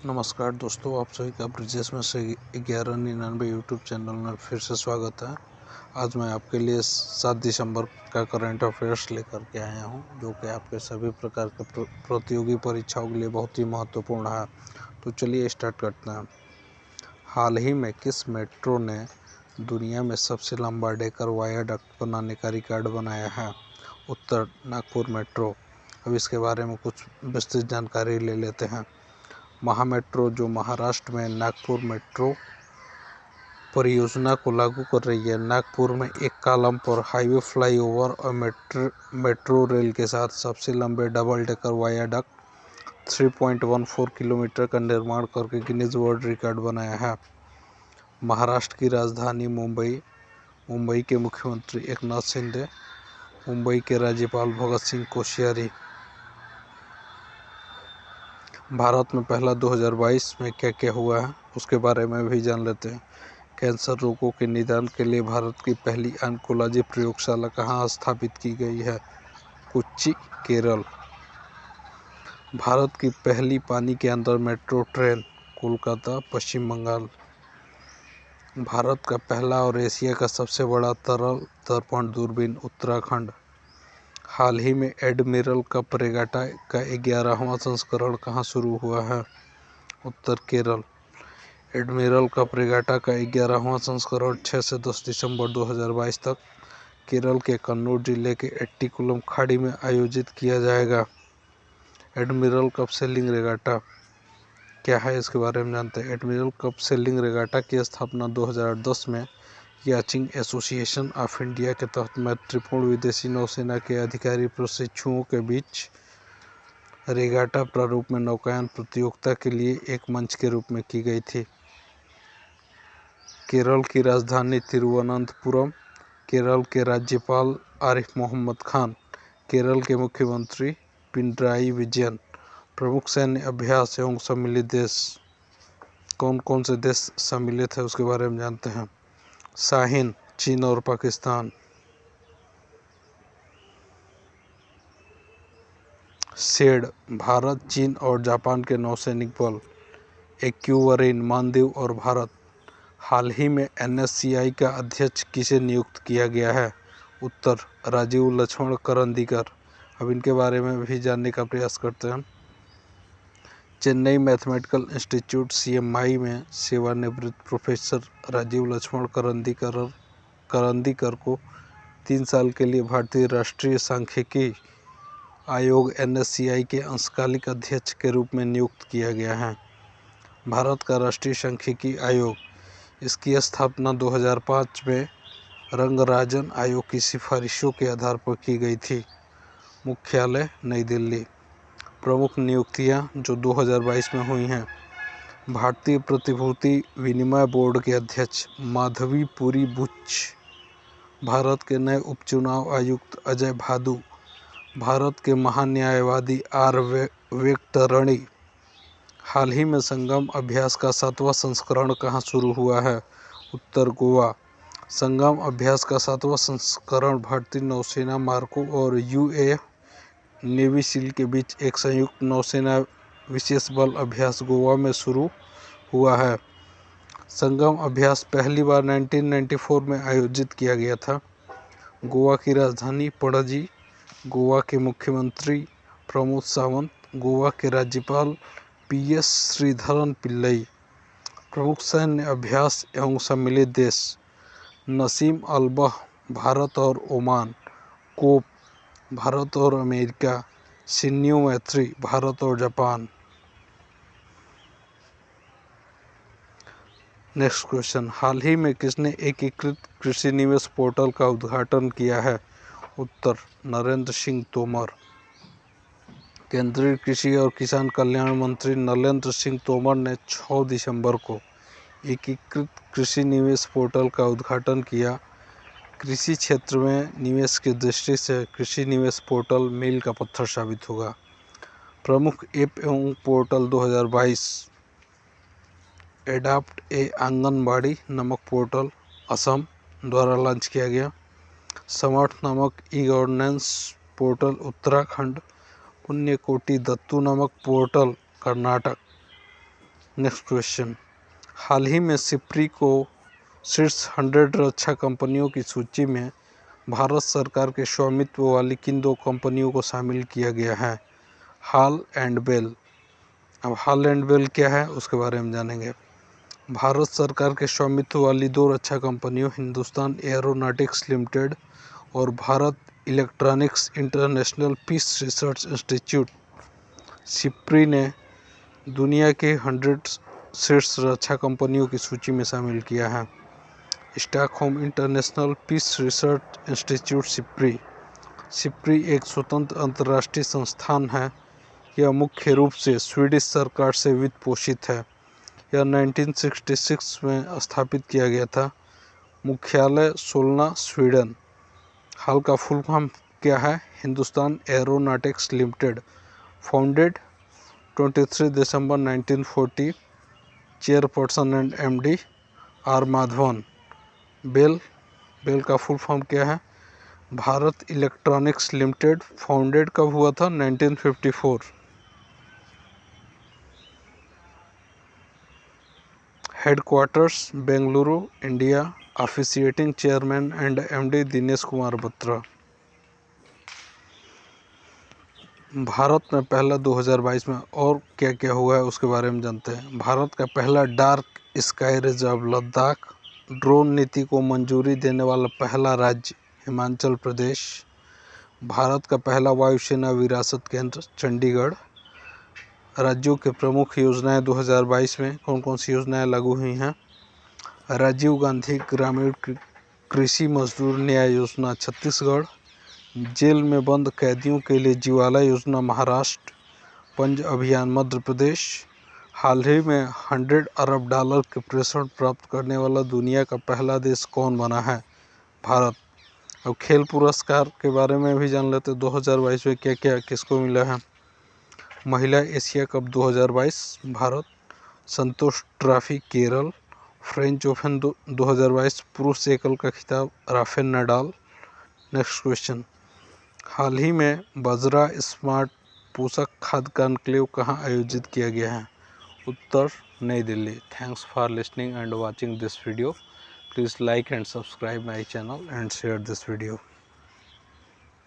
नमस्कार दोस्तों, आप सभी का ब्रिजेश में से 1199 यूट्यूब चैनल में फिर से स्वागत है। आज मैं आपके लिए 7 दिसंबर का करंट अफेयर्स लेकर के आया हूं, जो कि आपके सभी प्रकार के प्रतियोगी परीक्षाओं के लिए बहुत ही महत्वपूर्ण है। तो चलिए स्टार्ट करते हैं। हाल ही में किस मेट्रो ने दुनिया में सबसे लंबा डेकर वायाडक्ट बनाने का रिकॉर्ड बनाया है? उत्तर नागपुर मेट्रो। अब इसके बारे में कुछ विस्तृत जानकारी ले लेते हैं। महामेट्रो, जो महाराष्ट्र में नागपुर मेट्रो परियोजना को लागू कर रही है, नागपुर में एक कॉलम पर हाईवे, फ्लाईओवर और मेट्रो रेल के साथ सबसे लंबे डबल डेकर वायाडक्ट 3.14 किलोमीटर का निर्माण करके गिनीज वर्ल्ड रिकॉर्ड बनाया है। महाराष्ट्र की राजधानी मुंबई के मुख्यमंत्री एकनाथ शिंदे, मुंबई के राज्यपाल भगत सिंह कोश्यारी। भारत में पहला 2022 में क्या क्या हुआ है उसके बारे में भी जान लेते हैं। कैंसर रोगों के निदान के लिए भारत की पहली ऑन्कोलॉजी प्रयोगशाला कहाँ स्थापित की गई है? कोच्चि, केरल। भारत की पहली पानी के अंदर मेट्रो ट्रेन, कोलकाता, पश्चिम बंगाल। भारत का पहला और एशिया का सबसे बड़ा तरल दर्पण दूरबीन, उत्तराखंड। हाल ही में एडमिरल कप रेगाटा का 11वां संस्करण कहाँ शुरू हुआ है? उत्तर केरल। एडमिरल कप रेगाटा का 11वां संस्करण 6 से 10 दिसंबर 2022 तक केरल के कन्नूर जिले के एट्टिकुलम खाड़ी में आयोजित किया जाएगा। एडमिरल कप सेलिंग रेगाटा क्या है, इसके बारे में जानते हैं। एडमिरल कप सेलिंग रेगाटा की स्थापना 2010 में याचिंग एसोसिएशन ऑफ इंडिया के तहत मैत्रीपूर्ण विदेशी नौसेना के अधिकारी प्रशिक्षुओं के बीच रेगाटा प्रारूप में नौकायन प्रतियोगिता के लिए एक मंच के रूप में की गई थी। केरल की राजधानी तिरुवनंतपुरम। केरल के राज्यपाल आरिफ मोहम्मद खान। केरल के मुख्यमंत्री पिनराई विजयन। प्रमुख सैन्य अभ्यास एवं सम्मिलित देश। कौन कौन से देश सम्मिलित है उसके बारे में जानते हैं। शाहीन, चीन और पाकिस्तान। शेड, भारत, चीन और जापान के नौसैनिक बल। एक्यूवरीन, मालदीव और भारत। हाल ही में NSCI का अध्यक्ष किसे नियुक्त किया गया है? उत्तर राजीव लक्ष्मण करंदीकर। अब इनके बारे में भी जानने का प्रयास करते हैं। चेन्नई मैथमेटिकल इंस्टीट्यूट CMI में सेवानिवृत्त प्रोफेसर राजीव लक्ष्मण करंदीकर को 3 साल के लिए भारतीय राष्ट्रीय सांख्यिकी आयोग NSCI के अंशकालिक अध्यक्ष के रूप में नियुक्त किया गया है। भारत का राष्ट्रीय सांख्यिकी आयोग, इसकी स्थापना 2005 में रंगराजन आयोग की सिफारिशों के आधार पर की गई थी। मुख्यालय नई दिल्ली। प्रमुख नियुक्तियां जो 2022 में हुई हैं। भारतीय प्रतिभूति विनिमय बोर्ड के अध्यक्ष माधवी पुरी बुच। भारत के नए उपचुनाव आयुक्त अजय भादु। भारत के महान्यायवादी R वेंकटरमणी। हाल ही में संगम अभ्यास का 7वां संस्करण कहाँ शुरू हुआ है? उत्तर गोवा। संगम अभ्यास का 7वां संस्करण भारतीय नौसेना मार्को और UAE नेवी सील के बीच एक संयुक्त नौसेना विशेष बल अभ्यास गोवा में शुरू हुआ है। संगम अभ्यास पहली बार 1994 में आयोजित किया गया था। गोवा की राजधानी पणजी। गोवा के मुख्यमंत्री प्रमोद सावंत। गोवा के राज्यपाल PS श्रीधरन पिल्लई। प्रमुख सैन्य अभ्यास एवं सम्मिलित देश। नसीम अल्बह, भारत और ओमान। कोप, भारत और अमेरिका। सिन्यू मैत्री, भारत और जापान। नेक्स्ट क्वेश्चन, हाल ही में किसने एकीकृत कृषि निवेश पोर्टल का उद्घाटन किया है? उत्तर नरेंद्र सिंह तोमर। केंद्रीय कृषि और किसान कल्याण मंत्री नरेंद्र सिंह तोमर ने 6 दिसंबर को एकीकृत कृषि निवेश पोर्टल का उद्घाटन किया। कृषि क्षेत्र में निवेश की दृष्टि से कृषि निवेश पोर्टल मील का पत्थर साबित होगा। प्रमुख ऐप एवं पोर्टल 2022। एडाप्ट ए आंगनबाड़ी नामक पोर्टल असम द्वारा लॉन्च किया गया। समर्थ नामक ई-गवर्नेंस पोर्टल उत्तराखंड। पुण्यकोटि दत्तू नामक पोर्टल कर्नाटक। नेक्स्ट क्वेश्चन, हाल ही में सिप्री को शीर्ष 100 रक्षा कंपनियों की सूची में भारत सरकार के स्वामित्व वाली किन 2 कंपनियों को शामिल किया गया है? हाल एंड बेल। अब हाल एंड बेल क्या है उसके बारे में जानेंगे। भारत सरकार के स्वामित्व वाली 2 रक्षा कंपनियों हिंदुस्तान एरोनॉटिक्स लिमिटेड और Bharat electronics international peace research institute SIPRI ने दुनिया के 100 शीर्ष रक्षा कंपनियों की सूची में शामिल किया है। Stockholm international peace research institute SIPRI एक स्वतंत्र अंतर्राष्ट्रीय संस्थान है। यह मुख्य रूप से स्वीडिश सरकार से वित्त पोषित है। यह 1966 में स्थापित किया गया था। मुख्यालय सोलना, स्वीडन। हाल का फुल फॉर्म क्या है? Hindustan aeronautics limited. फाउंडेड 23 दिसंबर 1940। Chairperson and MD R Madhavan. BEL का फुल फॉर्म क्या है? Bharat electronics limited. फाउंडेड कब हुआ था? 1954। Headquarters Bengaluru, India. Officiating chairman and MD Dinesh Kumar Batra. Bharat में पहला 2022 में और क्या क्या हुआ है उसके बारे में जानते हैं। भारत का पहला dark sky reserve Ladakh. Drone नीति को मंजूरी देने वाला पहला राज्य हिमाचल प्रदेश। भारत का पहला वायुसेना विरासत केंद्र चंडीगढ़। राज्यों के प्रमुख योजनाएं 2022 में कौन कौन सी योजनाएं लागू हुई हैं? राजीव गांधी ग्रामीण कृषि मजदूर न्याय योजना छत्तीसगढ़। जेल में बंद कैदियों के लिए जीवाला योजना महाराष्ट्र। पंज अभियान मध्य प्रदेश। हाल ही में $100 अरब के प्रेषण प्राप्त करने वाला दुनिया का पहला देश कौन बना है? भारत। अब खेल पुरस्कार के बारे में भी जान लेते। 2022 में क्या क्या किसको मिला है? महिला एशिया कप 2022 भारत। संतोष ट्रॉफी केरल। फ्रेंच ओपन 2022 पुरुष एकल का खिताब राफेल नडाल। नेक्स्ट क्वेश्चन, हाल ही में बाजरा स्मार्ट पोषक खाद्य का एन्क्लेव कहाँ आयोजित किया गया है? उत्तर नई Delhi. Thanks for listening and watching this video. Please like and subscribe my channel and share this video.